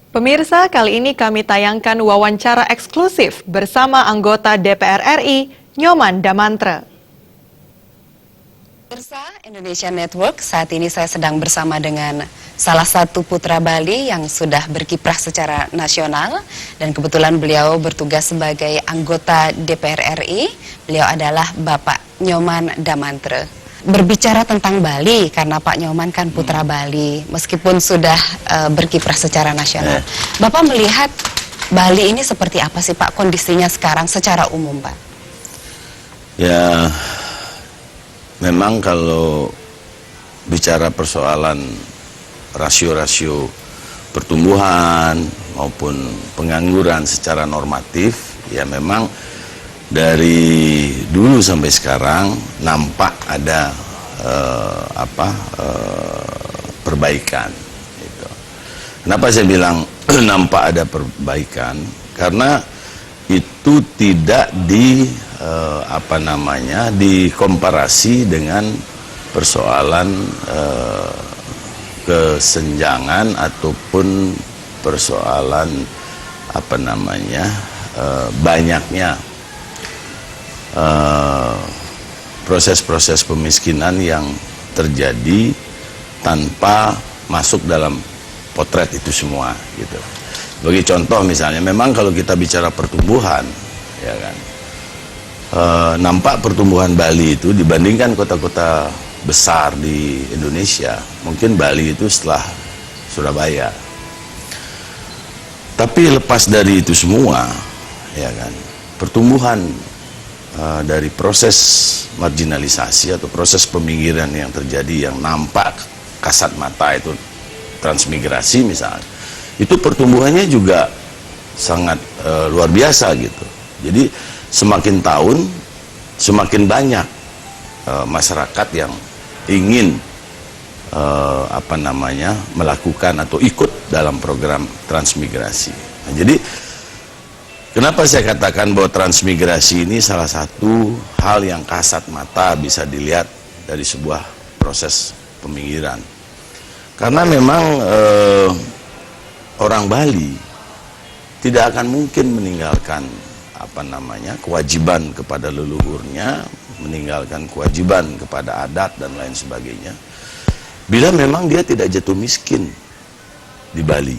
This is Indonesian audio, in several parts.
Pemirsa, kali ini kami tayangkan wawancara eksklusif bersama anggota DPR RI, Nyoman Damantre. Pemirsa Indonesia Network, saat ini saya sedang bersama dengan salah satu putra Bali yang sudah berkiprah secara nasional dan kebetulan beliau bertugas sebagai anggota DPR RI. Beliau adalah Bapak Nyoman Damantre. Berbicara tentang Bali, karena Pak Nyoman kan putra Bali, meskipun sudah berkiprah secara nasional. Bapak melihat Bali ini seperti apa sih Pak kondisinya sekarang secara umum Pak? Ya, memang kalau bicara persoalan rasio-rasio pertumbuhan maupun pengangguran secara normatif, ya memang dari dulu sampai sekarang nampak ada perbaikan. Gitu. Kenapa saya bilang nampak ada perbaikan? Karena itu tidak dikomparasi dengan persoalan kesenjangan ataupun persoalan banyaknya proses-proses pemiskinan yang terjadi tanpa masuk dalam potret itu semua gitu. Bagi contoh misalnya, memang kalau kita bicara pertumbuhan, ya kan, nampak pertumbuhan Bali itu dibandingkan kota-kota besar di Indonesia, mungkin Bali itu setelah Surabaya. Tapi lepas dari itu semua, ya kan, pertumbuhan dari proses marginalisasi atau proses peminggiran yang terjadi yang nampak kasat mata itu transmigrasi misalnya, itu pertumbuhannya juga sangat luar biasa gitu. Jadi semakin tahun semakin banyak masyarakat yang ingin melakukan atau ikut dalam program transmigrasi. Nah, jadi kenapa saya katakan bahwa transmigrasi ini salah satu hal yang kasat mata bisa dilihat dari sebuah proses peminggiran. Karena memang orang Bali tidak akan mungkin meninggalkan kewajiban kepada leluhurnya, meninggalkan kewajiban kepada adat dan lain sebagainya, bila memang dia tidak jatuh miskin di Bali.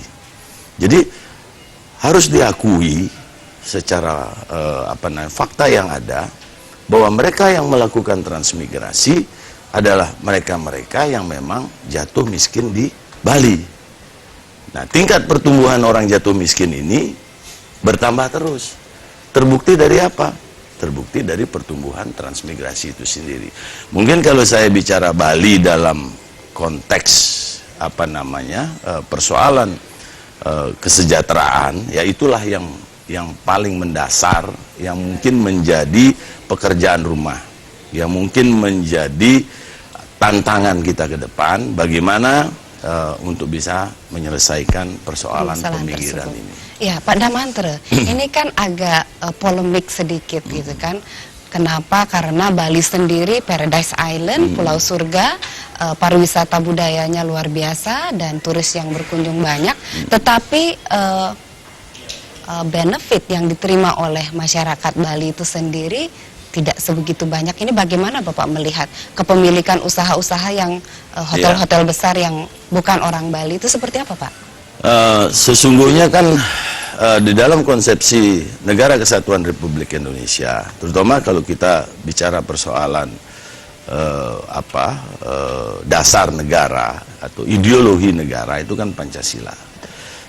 Jadi harus diakui secara fakta yang ada bahwa mereka yang melakukan transmigrasi adalah mereka-mereka yang memang jatuh miskin di Bali. Nah, tingkat pertumbuhan orang jatuh miskin ini bertambah terus. Terbukti dari apa? Terbukti dari pertumbuhan transmigrasi itu sendiri. Mungkin kalau saya bicara Bali dalam konteks persoalan kesejahteraan, ya itulah yang paling mendasar, yang mungkin menjadi pekerjaan rumah, yang mungkin menjadi tantangan kita ke depan, bagaimana untuk bisa menyelesaikan persoalan peminggiran ini. Ya, Pak Damantre, ini kan agak polemik sedikit gitu kan. Kenapa? Karena Bali sendiri Paradise Island, Pulau Surga, pariwisata budayanya luar biasa dan turis yang berkunjung banyak, tetapi benefit yang diterima oleh masyarakat Bali itu sendiri tidak sebegitu banyak. Ini bagaimana Bapak melihat kepemilikan usaha-usaha yang hotel-hotel besar yang bukan orang Bali itu seperti apa Pak? Sesungguhnya kan di dalam konsepsi Negara Kesatuan Republik Indonesia, terutama kalau kita bicara persoalan dasar negara atau ideologi negara, itu kan Pancasila.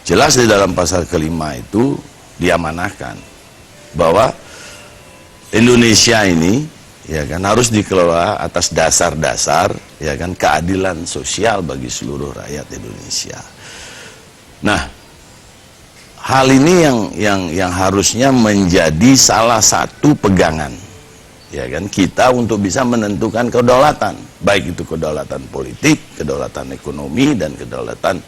Jelas di dalam pasal kelima itu diamanahkan bahwa Indonesia ini, ya kan, harus dikelola atas dasar-dasar, ya kan, keadilan sosial bagi seluruh rakyat Indonesia. Nah, hal ini yang harusnya menjadi salah satu pegangan, ya kan, kita untuk bisa menentukan kedaulatan, baik itu kedaulatan politik, kedaulatan ekonomi, dan kedaulatan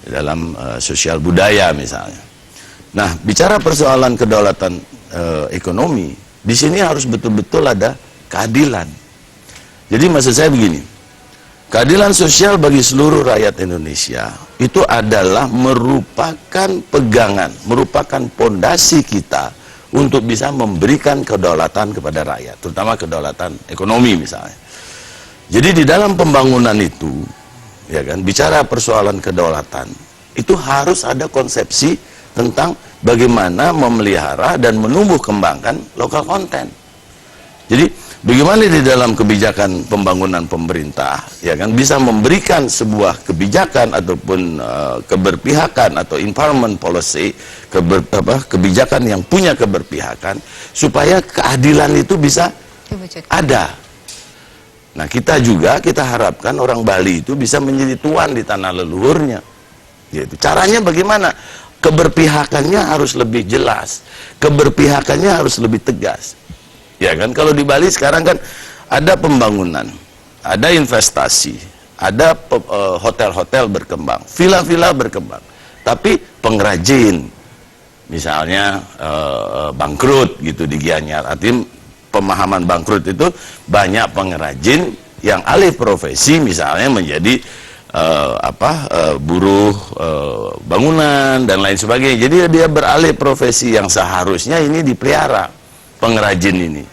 dalam sosial budaya misalnya. Nah, bicara persoalan kedaulatan ekonomi, di sini harus betul-betul ada keadilan. Jadi maksud saya begini, keadilan sosial bagi seluruh rakyat Indonesia itu adalah merupakan pegangan, merupakan pondasi kita untuk bisa memberikan kedaulatan kepada rakyat, terutama kedaulatan ekonomi misalnya. Jadi di dalam pembangunan itu, ya kan, bicara persoalan kedaulatan, itu harus ada konsepsi tentang bagaimana memelihara dan menumbuh kembangkan lokal konten. Jadi bagaimana di dalam kebijakan pembangunan pemerintah, ya kan, bisa memberikan sebuah kebijakan ataupun keberpihakan atau environment policy, kebijakan yang punya keberpihakan supaya keadilan itu bisa ada. Nah, kita harapkan orang Bali itu bisa menjadi tuan di tanah leluhurnya. Yaitu caranya bagaimana? Keberpihakannya harus lebih jelas, keberpihakannya harus lebih tegas. Ya kan, kalau di Bali sekarang kan ada pembangunan, ada investasi, ada hotel-hotel berkembang, villa-villa berkembang, tapi pengrajin misalnya bangkrut gitu di Gianyar. Artinya pemahaman bangkrut itu banyak pengrajin yang alih profesi misalnya menjadi buruh bangunan dan lain sebagainya. Jadi dia beralih profesi yang seharusnya ini dipelihara, pengrajin ini,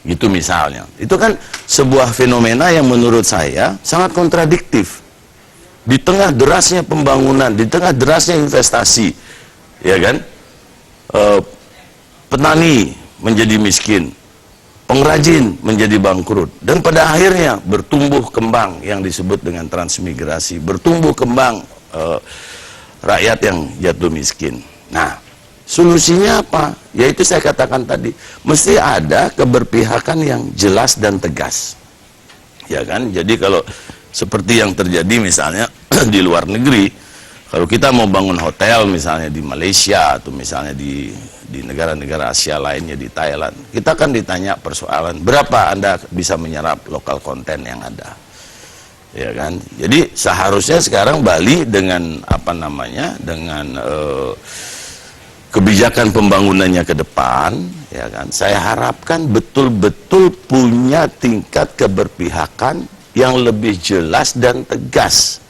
gitu misalnya. Itu kan sebuah fenomena yang menurut saya sangat kontradiktif. Di tengah derasnya pembangunan, di tengah derasnya investasi, ya kan, petani menjadi miskin, pengrajin menjadi bangkrut, dan pada akhirnya bertumbuh kembang yang disebut dengan transmigrasi, bertumbuh kembang rakyat yang jatuh miskin. Nah, solusinya apa? Yaitu saya katakan tadi, mesti ada keberpihakan yang jelas dan tegas. Ya kan? Jadi kalau seperti yang terjadi misalnya di luar negeri, kalau kita mau bangun hotel misalnya di Malaysia atau misalnya di negara-negara Asia lainnya, di Thailand, kita akan ditanya persoalan berapa Anda bisa menyerap lokal konten yang ada. Ya kan? Jadi seharusnya sekarang Bali dengan dengan kebijakan pembangunannya ke depan, ya kan, saya harapkan betul-betul punya tingkat keberpihakan yang lebih jelas dan tegas,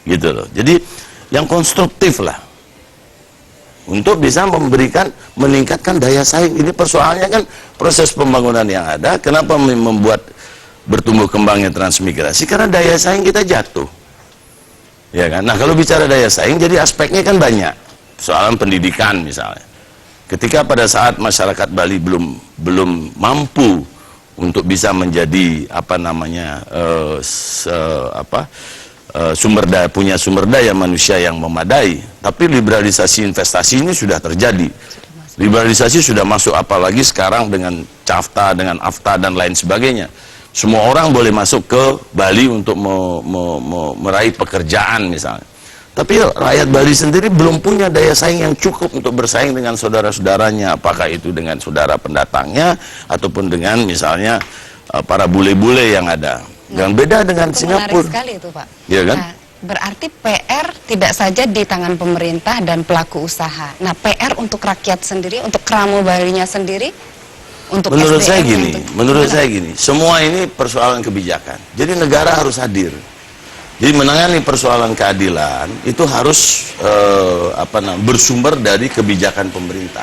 gitu loh. Jadi yang konstruktif lah, untuk bisa meningkatkan daya saing. Ini persoalannya kan proses pembangunan yang ada. Kenapa membuat bertumbuh kembangnya transmigrasi? Karena daya saing kita jatuh, ya kan. Nah, kalau bicara daya saing, jadi aspeknya kan banyak. Soalan pendidikan misalnya, ketika pada saat masyarakat Bali belum mampu untuk bisa menjadi punya sumber daya manusia yang memadai, tapi liberalisasi investasi ini sudah terjadi, liberalisasi sudah masuk, apalagi sekarang dengan CAFTA, dengan AFTA dan lain sebagainya, semua orang boleh masuk ke Bali untuk meraih pekerjaan misalnya. Tapi rakyat Bali sendiri belum punya daya saing yang cukup untuk bersaing dengan saudara-saudaranya, apakah itu dengan saudara pendatangnya ataupun dengan misalnya para bule-bule yang ada. Yang beda dengan Singapura. Menarik sekali itu, Pak. Ya kan? Nah, berarti PR tidak saja di tangan pemerintah dan pelaku usaha. Nah, PR untuk rakyat sendiri, untuk Kramo Balinya sendiri, untuk menurut SDM, saya gini, semua ini persoalan kebijakan. Jadi negara harus hadir. Jadi menangani persoalan keadilan itu harus bersumber dari kebijakan pemerintah.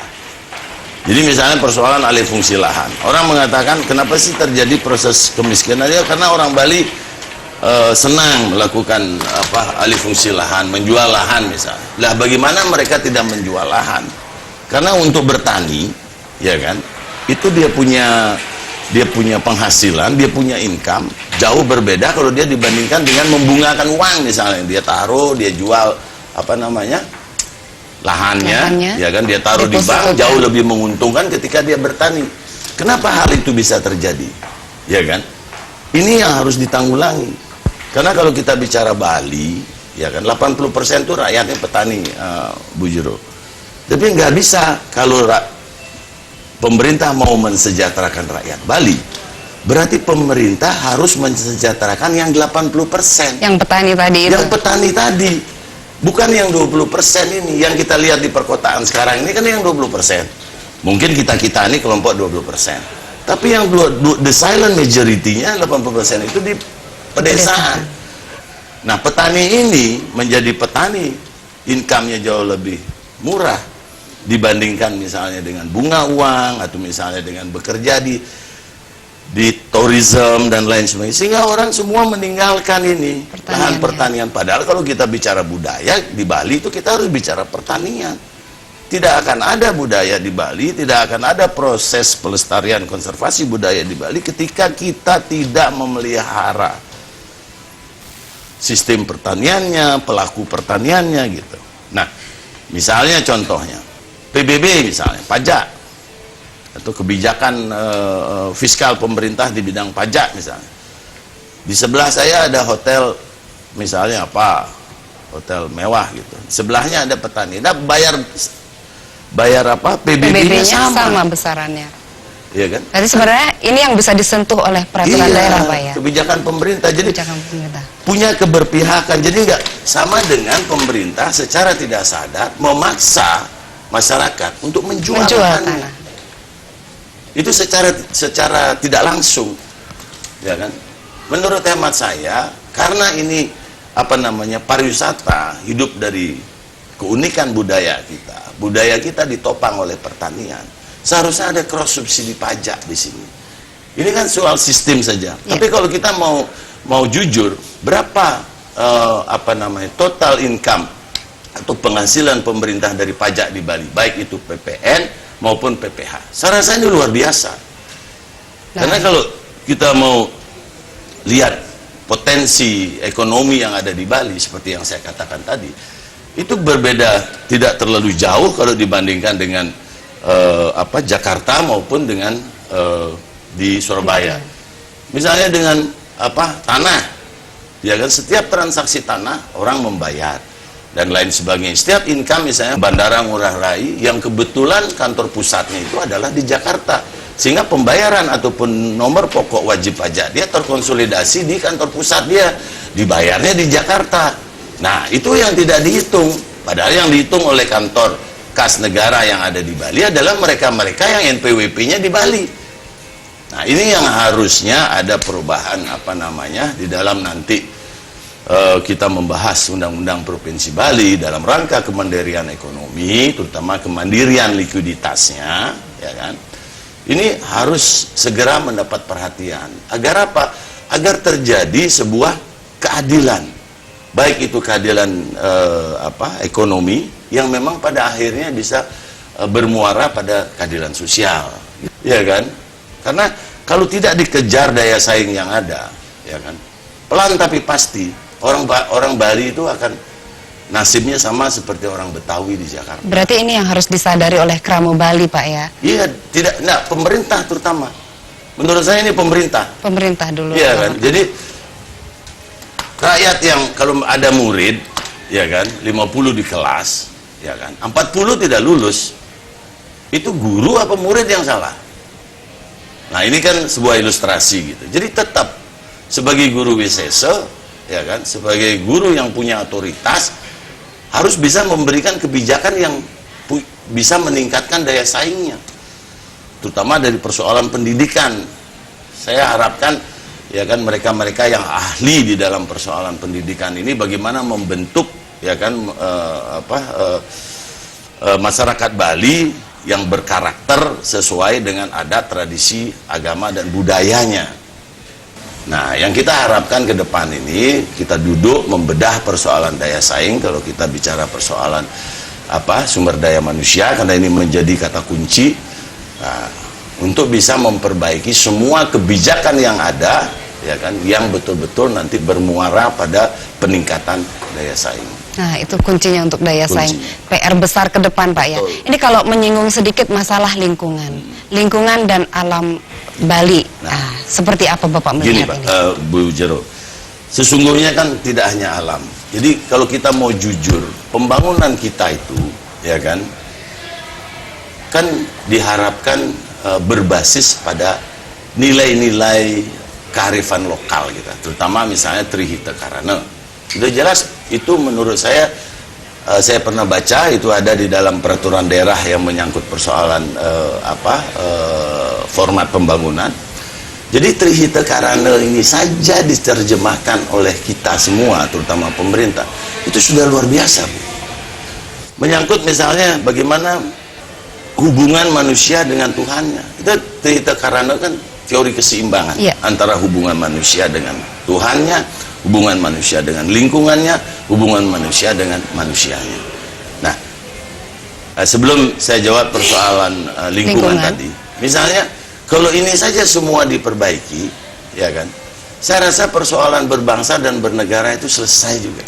Jadi misalnya persoalan alih fungsi lahan. Orang mengatakan kenapa sih terjadi proses kemiskinan? Ya karena orang Bali senang melakukan alih fungsi lahan, menjual lahan misalnya. Lah bagaimana mereka tidak menjual lahan? Karena untuk bertani, ya kan, itu dia punya penghasilan, dia punya income jauh berbeda kalau dia dibandingkan dengan membungakan uang misalnya. Dia taruh, dia jual lahannya, ya kan, dia taruh di bank, jauh lebih menguntungkan ketika dia bertani. Kenapa hal itu bisa terjadi? Ya kan? Ini yang harus ditanggulangi. Karena kalau kita bicara Bali, ya kan, 80% itu rakyatnya petani, Bu Jero. Tapi nggak bisa kalau pemerintah mau mensejahterakan rakyat Bali, berarti pemerintah harus mensejahterakan yang 80%. Yang petani tadi itu. Yang petani tadi. Bukan yang 20% ini. Yang kita lihat di perkotaan sekarang ini kan yang 20%. Mungkin kita ini kelompok 20%. Tapi yang the silent majority-nya 80% itu di pedesaan. Nah, petani ini menjadi petani, income-nya jauh lebih murah dibandingkan misalnya dengan bunga uang atau misalnya dengan bekerja di tourism dan lain sebagainya, sehingga orang semua meninggalkan ini lahan pertanian. Padahal kalau kita bicara budaya di Bali itu kita harus bicara pertanian. Tidak akan ada budaya di Bali, tidak akan ada proses pelestarian konservasi budaya di Bali ketika kita tidak memelihara sistem pertaniannya, pelaku pertaniannya gitu. Nah, misalnya contohnya PBB misalnya, pajak atau kebijakan fiskal pemerintah di bidang pajak misalnya. Di sebelah saya ada hotel misalnya apa, hotel mewah gitu. Sebelahnya ada petani. Nah, bayar apa? PBB-nya sama besarannya. Iya kan? Jadi sebenarnya ini yang bisa disentuh oleh peraturan daerah, Pak ya. Kebijakan pemerintah. Jadi kebijakan pemerintah punya keberpihakan. Jadi nggak sama dengan pemerintah secara tidak sadar memaksa masyarakat untuk menjual tanah. Itu secara tidak langsung, ya kan? Menurut hemat saya, karena ini apa namanya pariwisata hidup dari keunikan budaya kita. Budaya kita ditopang oleh pertanian. Seharusnya ada cross subsidi pajak di sini. Ini kan soal sistem saja. Ya. Tapi kalau kita mau jujur, berapa apa namanya total income atau penghasilan pemerintah dari pajak di Bali, baik itu PPN maupun PPH. Saya rasa ini luar biasa. Karena kalau kita mau lihat potensi ekonomi yang ada di Bali seperti yang saya katakan tadi, itu berbeda, tidak terlalu jauh kalau dibandingkan dengan Jakarta maupun dengan di Surabaya. Misalnya dengan tanah, ya kan, setiap transaksi tanah orang membayar dan lain sebagainya. Setiap income misalnya Bandara Ngurah Rai yang kebetulan kantor pusatnya itu adalah di Jakarta, sehingga pembayaran ataupun nomor pokok wajib pajak dia terkonsolidasi di kantor pusat dia, dibayarnya di Jakarta. Nah, itu yang tidak dihitung. Padahal yang dihitung oleh kantor kas negara yang ada di Bali adalah mereka-mereka yang NPWP-nya di Bali. Nah, ini yang harusnya ada perubahan di dalam nanti kita membahas Undang-Undang Provinsi Bali dalam rangka kemandirian ekonomi, terutama kemandirian likuiditasnya, ya kan? Ini harus segera mendapat perhatian. Agar apa? Agar terjadi sebuah keadilan. Baik itu keadilan ekonomi yang memang pada akhirnya bisa bermuara pada keadilan sosial, ya kan? Karena kalau tidak dikejar daya saing yang ada, ya kan, pelan tapi pasti orang Bali itu akan nasibnya sama seperti orang Betawi di Jakarta. Berarti ini yang harus disadari oleh Kramo Bali, Pak ya? Iya, pemerintah terutama. Menurut saya ini pemerintah. Pemerintah dulu. Iya kan, jadi rakyat yang kalau ada murid, ya kan, 50 di kelas, ya kan, 40 tidak lulus, itu guru apa murid yang salah? Nah, ini kan sebuah ilustrasi gitu. Jadi tetap sebagai guru wisese, ya kan, sebagai guru yang punya otoritas harus bisa memberikan kebijakan yang bisa meningkatkan daya saingnya, terutama dari persoalan pendidikan. Saya harapkan, ya kan, mereka-mereka yang ahli di dalam persoalan pendidikan ini bagaimana membentuk, ya kan, masyarakat Bali yang berkarakter sesuai dengan adat, tradisi, agama dan budayanya. Nah, yang kita harapkan ke depan ini, kita duduk membedah persoalan daya saing. Kalau kita bicara persoalan sumber daya manusia, karena ini menjadi kata kunci, untuk bisa memperbaiki semua kebijakan yang ada, ya kan, yang betul-betul nanti bermuara pada peningkatan daya saing. Nah, itu kuncinya untuk daya saing. PR besar ke depan, Pak ya. Betul. Ini kalau menyinggung sedikit masalah lingkungan. Lingkungan dan alam Bali. Nah, seperti apa Bapak melihat Pak, ini? Bu Jero, sesungguhnya kan tidak hanya alam. Jadi kalau kita mau jujur, pembangunan kita itu, ya kan diharapkan berbasis pada nilai-nilai kearifan lokal kita, terutama misalnya Trihita Karana. Sudah jelas itu, menurut saya pernah baca itu ada di dalam peraturan daerah yang menyangkut persoalan format pembangunan. Jadi Trihita Karana ini saja diterjemahkan oleh kita semua, terutama pemerintah, itu sudah luar biasa, Bu. Menyangkut misalnya bagaimana hubungan manusia dengan Tuhannya. Itu Trihita Karana kan teori keseimbangan antara hubungan manusia dengan Tuhannya, hubungan manusia dengan lingkungannya, hubungan manusia dengan manusianya. Nah, sebelum saya jawab persoalan lingkungan tadi, misalnya kalau ini saja semua diperbaiki, ya kan? Saya rasa persoalan berbangsa dan bernegara itu selesai juga.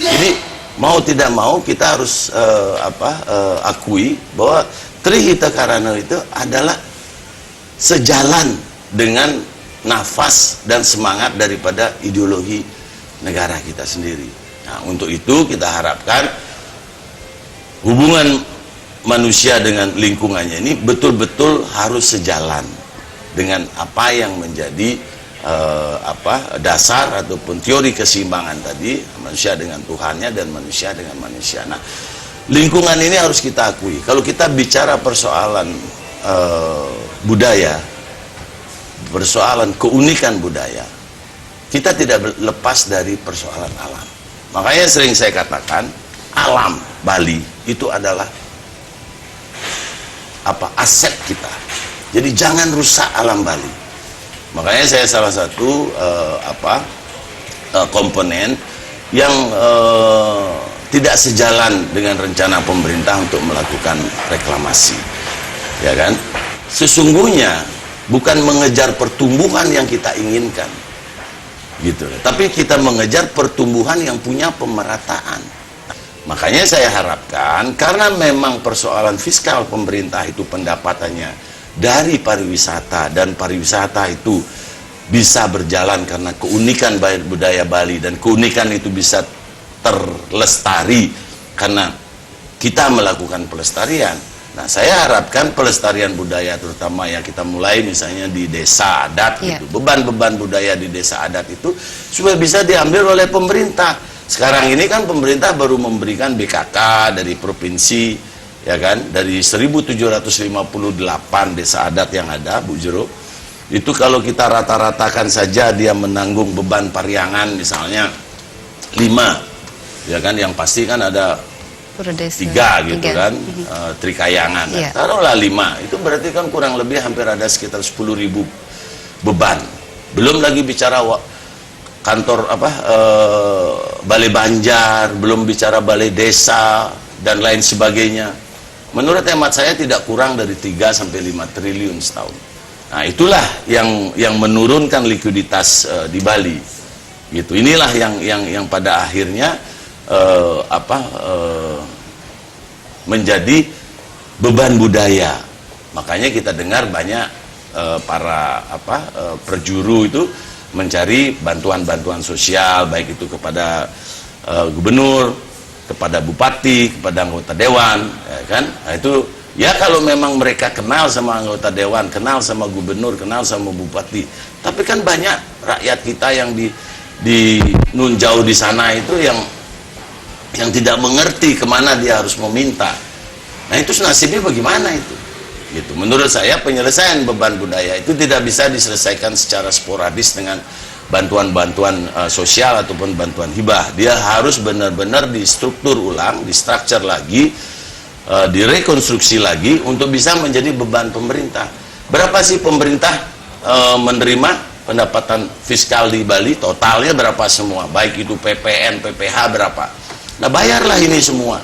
Jadi mau tidak mau kita harus akui bahwa Trihita Karana itu adalah sejalan dengan nafas dan semangat daripada ideologi negara kita sendiri. Nah, untuk itu kita harapkan hubungan manusia dengan lingkungannya ini betul-betul harus sejalan dengan apa yang menjadi dasar ataupun teori keseimbangan tadi, manusia dengan Tuhannya dan manusia dengan manusia. Nah, lingkungan ini harus kita akui. Kalau kita bicara persoalan budaya, persoalan keunikan budaya, kita tidak lepas dari persoalan alam. Makanya sering saya katakan, alam Bali itu adalah aset kita. Jadi jangan rusak alam Bali. Makanya saya salah satu komponen yang tidak sejalan dengan rencana pemerintah untuk melakukan reklamasi, ya kan? Sesungguhnya bukan mengejar pertumbuhan yang kita inginkan, gitu. Tapi kita mengejar pertumbuhan yang punya pemerataan. Makanya saya harapkan, karena memang persoalan fiskal pemerintah itu pendapatannya dari pariwisata, dan pariwisata itu bisa berjalan karena keunikan budaya Bali, dan keunikan itu bisa terlestari karena kita melakukan pelestarian. Nah, saya harapkan pelestarian budaya, terutama yang kita mulai misalnya di desa adat, gitu. Beban-beban budaya di desa adat itu supaya bisa diambil oleh pemerintah. Sekarang ini kan pemerintah baru memberikan BKK dari provinsi, ya kan, dari 1758 desa adat yang ada, Bu Jero. Itu kalau kita rata-ratakan saja dia menanggung beban pariangan misalnya 5, ya kan, yang pasti kan ada 3 gitu kan, Trikayangan. Nah, taruhlah 5, itu berarti kan kurang lebih hampir ada sekitar 10.000 beban. Belum lagi bicara kantor balai Banjar, belum bicara balai desa dan lain sebagainya. Menurut hemat saya tidak kurang dari 3 sampai 5 triliun setahun. Nah, itulah yang menurunkan likuiditas di Bali. Gitu. Inilah yang pada akhirnya menjadi beban budaya. Makanya kita dengar banyak para perjuru itu mencari bantuan-bantuan sosial, baik itu kepada gubernur, kepada bupati, kepada anggota dewan, ya kan? Nah, itu ya kalau memang mereka kenal sama anggota dewan, kenal sama gubernur, kenal sama bupati. Tapi kan banyak rakyat kita yang di nun jauh di sana itu yang tidak mengerti kemana dia harus meminta. Nah, itu nasibnya bagaimana itu? Gitu. Menurut saya penyelesaian beban budaya itu tidak bisa diselesaikan secara sporadis dengan bantuan-bantuan sosial ataupun bantuan hibah. Dia harus benar-benar distruktur ulang, distruktur lagi, direkonstruksi lagi untuk bisa menjadi beban pemerintah. Berapa sih pemerintah menerima pendapatan fiskal di Bali? Totalnya berapa semua? Baik itu PPN, PPH berapa? Nah, bayarlah ini semua.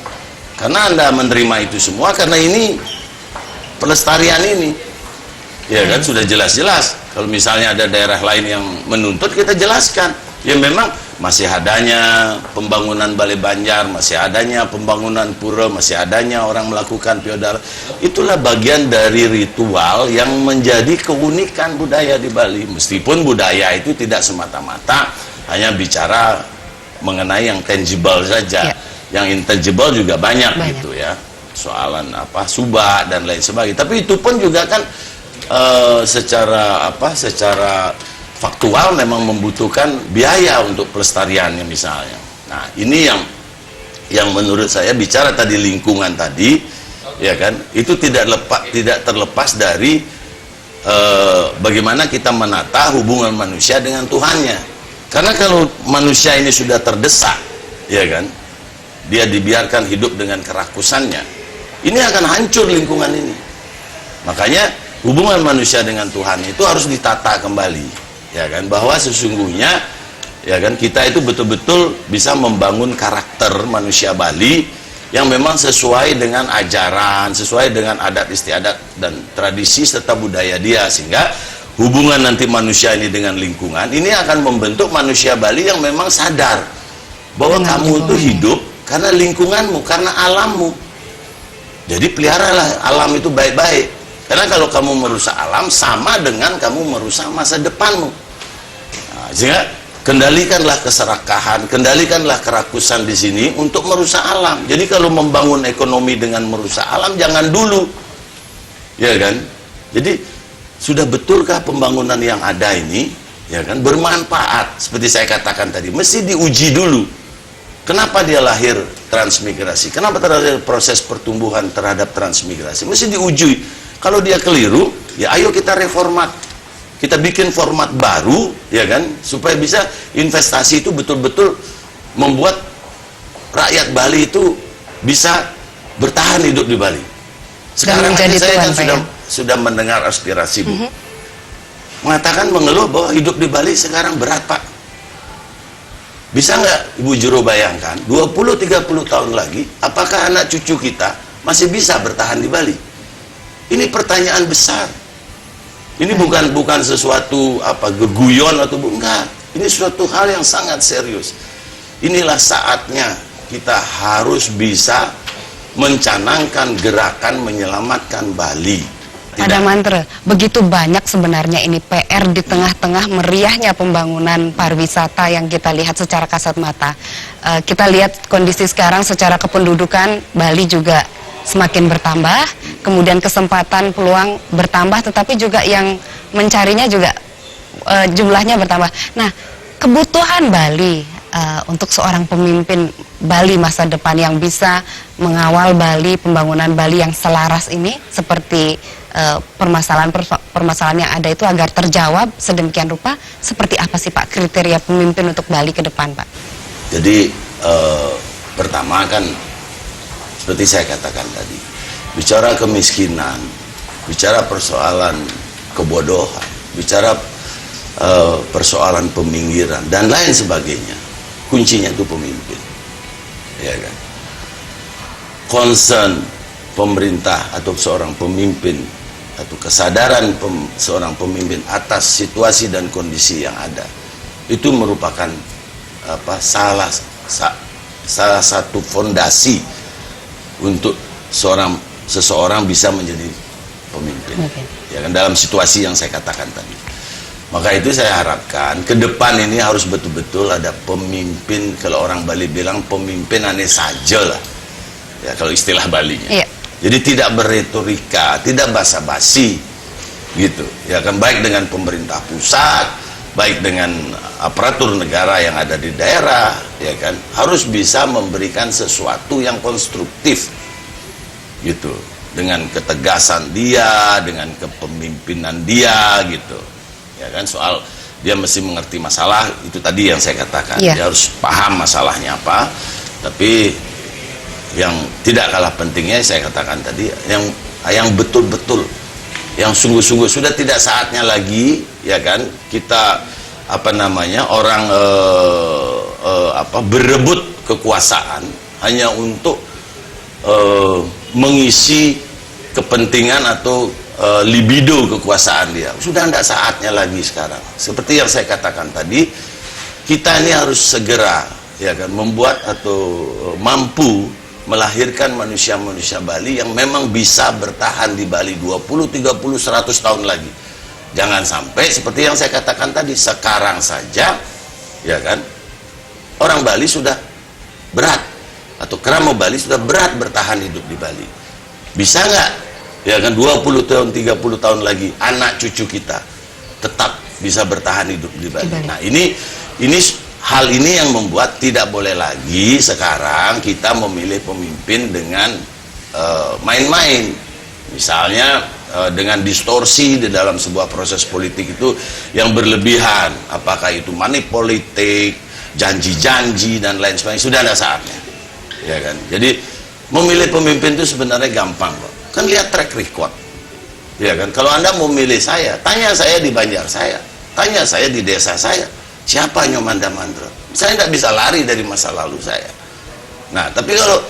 Karena Anda menerima itu semua, karena ini pelestarian ini, ya kan, sudah jelas-jelas. Kalau misalnya ada daerah lain yang menuntut, kita jelaskan. Ya memang masih adanya pembangunan Balai Banjar, masih adanya pembangunan pura, masih adanya orang melakukan feodal. Itulah bagian dari ritual yang menjadi keunikan budaya di Bali. Meskipun budaya itu tidak semata-mata hanya bicara mengenai yang tangible saja, yang intangible juga banyak. Gitu ya. Soalan subak dan lain sebagainya. Tapi itu pun juga kan secara faktual memang membutuhkan biaya untuk pelestariannya misalnya. Nah, ini yang menurut saya bicara tadi lingkungan tadi, ya kan, itu tidak terlepas dari bagaimana kita menata hubungan manusia dengan Tuhannya. Karena kalau manusia ini sudah terdesak, ya kan, dia dibiarkan hidup dengan kerakusannya, ini akan hancur lingkungan ini. Makanya hubungan manusia dengan Tuhan itu harus ditata kembali, ya kan, bahwa sesungguhnya, ya kan, kita itu betul-betul bisa membangun karakter manusia Bali yang memang sesuai dengan ajaran, sesuai dengan adat istiadat dan tradisi serta budaya dia, sehingga hubungan nanti manusia ini dengan lingkungan ini akan membentuk manusia Bali yang memang sadar bahwa kamu itu hidup karena lingkunganmu, karena alammu. Jadi peliharalah alam itu baik-baik, karena kalau kamu merusak alam sama dengan kamu merusak masa depanmu. Nah, sehingga kendalikanlah keserakahan, kendalikanlah kerakusan di sini untuk merusak alam. Jadi kalau membangun ekonomi dengan merusak alam, jangan dulu, ya kan? Jadi sudah betulkah pembangunan yang ada ini, ya kan, bermanfaat? Seperti saya katakan tadi, mesti diuji dulu. Kenapa dia lahir transmigrasi? Kenapa terjadi proses pertumbuhan terhadap transmigrasi? Mesti diuji. Kalau dia keliru, ya ayo kita reformat. Kita bikin format baru, ya kan, supaya bisa investasi itu betul-betul membuat rakyat Bali itu bisa bertahan hidup di Bali. Sekarang aja saya kan sudah mendengar aspirasi Bu, mengatakan, mengeluh bahwa hidup di Bali sekarang berat Pak. Bisa nggak Ibu Juro bayangkan 20-30 tahun lagi apakah anak cucu kita masih bisa bertahan di Bali? Ini pertanyaan besar. Ini bukan sesuatu apa geguyon atau enggak. Ini suatu hal yang sangat serius. Inilah saatnya kita harus bisa mencanangkan gerakan menyelamatkan Bali. Ada mantra, begitu banyak sebenarnya ini PR di tengah-tengah meriahnya pembangunan pariwisata yang kita lihat secara kasat mata. Kita lihat kondisi sekarang secara kependudukan Bali juga semakin bertambah, kemudian kesempatan peluang bertambah, tetapi juga yang mencarinya juga jumlahnya bertambah. Nah, kebutuhan Bali untuk seorang pemimpin Bali masa depan yang bisa mengawal Bali, pembangunan Bali yang selaras ini, seperti permasalahan yang ada itu agar terjawab sedemikian rupa, seperti apa sih Pak kriteria pemimpin untuk Bali ke depan Pak? Jadi pertama kan seperti saya katakan tadi, bicara kemiskinan, bicara persoalan kebodohan, bicara persoalan peminggiran dan lain sebagainya, kuncinya itu pemimpin, ya kan? Concern pemerintah atau seorang pemimpin atau kesadaran seorang pemimpin atas situasi dan kondisi yang ada itu merupakan apa salah satu fondasi untuk seseorang bisa menjadi pemimpin, ya kan, dalam situasi yang saya katakan tadi. Maka itu saya harapkan ke depan ini harus betul-betul ada pemimpin, kalau orang Bali bilang pemimpin aneh saja lah, ya kalau istilah Balinya. Iya. Jadi tidak berretorika, tidak basa-basi, gitu. Ya kan, baik dengan pemerintah pusat, baik dengan aparatur negara yang ada di daerah, ya kan, harus bisa memberikan sesuatu yang konstruktif, gitu. Dengan ketegasan dia, dengan kepemimpinan dia, gitu. Ya kan, soal dia mesti mengerti masalah itu tadi yang saya katakan. Dia harus paham masalahnya apa, tapi yang tidak kalah pentingnya saya katakan tadi, yang betul-betul, yang sungguh-sungguh sudah tidak saatnya lagi, ya kan, kita apa namanya orang berebut kekuasaan hanya untuk mengisi kepentingan atau libido kekuasaan dia. Sudah tidak saatnya lagi sekarang. Seperti yang saya katakan tadi, kita ini harus segera, ya kan, membuat atau mampu melahirkan manusia-manusia Bali yang memang bisa bertahan di Bali 20, 30, 100 tahun lagi. Jangan sampai seperti yang saya katakan tadi, sekarang saja, ya kan, orang Bali sudah berat, atau kerama Bali sudah berat bertahan hidup di Bali. Bisa nggak, ya kan, 20 tahun, 30 tahun lagi anak cucu kita tetap bisa bertahan hidup di Bali. Nah, ini hal ini yang membuat tidak boleh lagi sekarang kita memilih pemimpin dengan main-main. Misalnya dengan distorsi di dalam sebuah proses politik itu yang berlebihan, apakah itu money politik, janji-janji dan lain sebagainya, sudah ada saatnya, ya kan. Jadi memilih pemimpin itu sebenarnya gampang kok, kan lihat track record, ya kan. Kalau Anda mau milih saya, tanya saya di Banjar saya, tanya saya di desa saya, siapa Nyomanda Mandra. Saya tidak bisa lari dari masa lalu saya. Nah, tapi kalau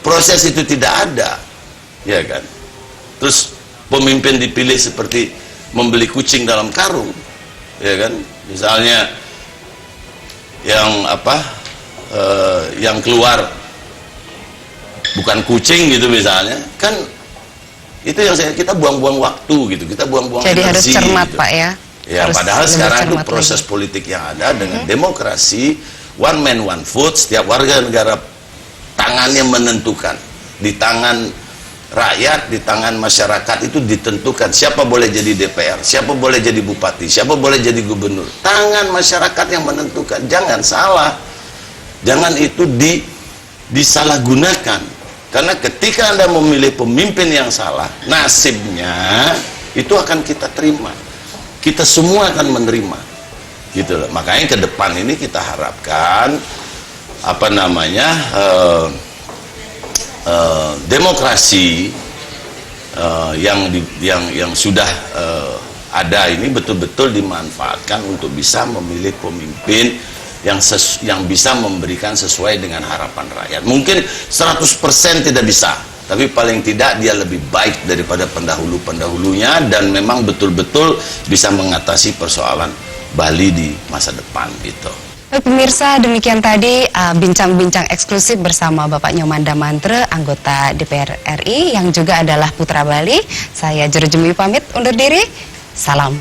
proses itu tidak ada, ya kan, terus pemimpin dipilih seperti membeli kucing dalam karung, ya kan. Misalnya yang yang keluar bukan kucing gitu misalnya, kan itu yang kita buang-buang waktu gitu, kita buang-buang Jadi harus energi cermat gitu. Pak ya. Ya, Harus padahal lebih sekarang itu cermat proses lagi. politik yang ada dengan demokrasi, one man one vote, setiap warga negara tangannya menentukan, di tangan rakyat, di tangan masyarakat itu ditentukan siapa boleh jadi DPR, siapa boleh jadi bupati, siapa boleh jadi gubernur. Tangan masyarakat yang menentukan. Jangan salah, jangan itu disalahgunakan, karena ketika Anda memilih pemimpin yang salah, nasibnya itu akan kita terima, kita semua akan menerima, gitu loh. Makanya ke depan ini kita harapkan demokrasi yang sudah ada ini betul-betul dimanfaatkan untuk bisa memilih pemimpin yang bisa memberikan sesuai dengan harapan rakyat. Mungkin 100% tidak bisa, tapi paling tidak dia lebih baik daripada pendahulu-pendahulunya dan memang betul-betul bisa mengatasi persoalan Bali di masa depan gitu. Baik pemirsa, demikian tadi bincang-bincang eksklusif bersama Bapak Nyomanda Mantre, anggota DPR RI yang juga adalah putra Bali. Saya Jurujumi pamit undur diri. Salam.